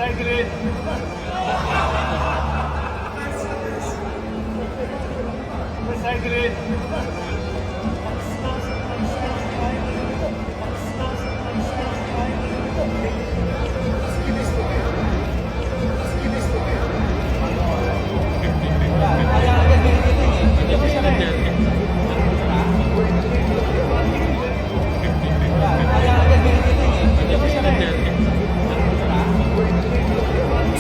Recycle it. Recycle it.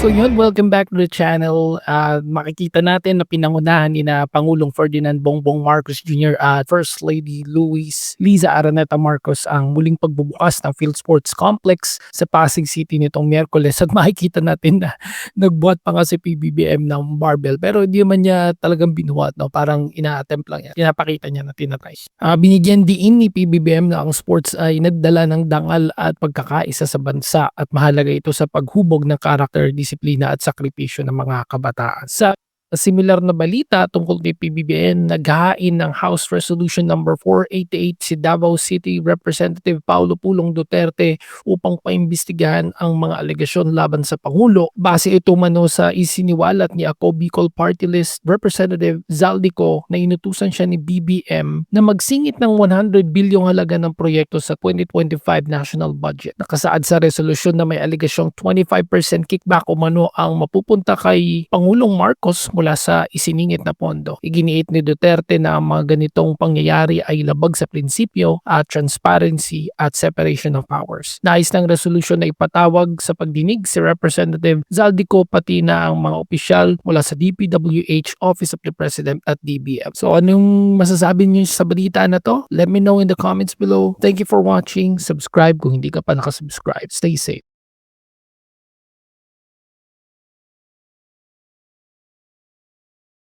So yun, welcome back to the channel. Makikita natin na pinangunahan ni na Pangulong Ferdinand Bongbong Marcos Jr. at First Lady Liza Araneta Marcos ang muling pagbubukas ng Field Sports Complex sa Pasig City nitong Miyerkules. At makikita natin na nagbuhat pa nga si PBBM ng barbell, pero hindi man niya talagang binuhat, no? Parang ina-attempt lang yan. Pinapakita niya na tinatry. Binigyan diin ni PBBM na ang sports ay nagdala ng dangal at pagkakaisa sa bansa at mahalaga ito sa paghubog ng character, disiplina at sakripisyo ng mga kabataan. Sa similar na balita tungkol kay PBBM, naghain ng House Resolution number 488 si Davao City Representative Paulo Pulong Duterte upang paimbestigahan ang mga alegasyon laban sa Pangulo. Base ito mano sa isiniwalat ni Ako Bicol Party List Representative Zaldico na inutusan siya ni BBM na magsingit ng 100 bilyong halaga ng proyekto sa 2025 national budget. Nakasaad sa resolusyon na may alegasyong 25% kickback o mano ang mapupunta kay Pangulong Marcos mula sa isiningit na pondo. Iginiit ni Duterte na ang mga ganitong pangyayari ay labag sa prinsipyo at transparency at separation of powers. Nais ng resolusyon na ipatawag sa pagdinig si Representative Zaldico pati na ang mga opisyal mula sa DPWH, Office of the President at DBM. So anong masasabi niyo sa balita na to? Let me know in the comments below. Thank you for watching. Subscribe kung hindi ka pa nakasubscribe. Stay safe.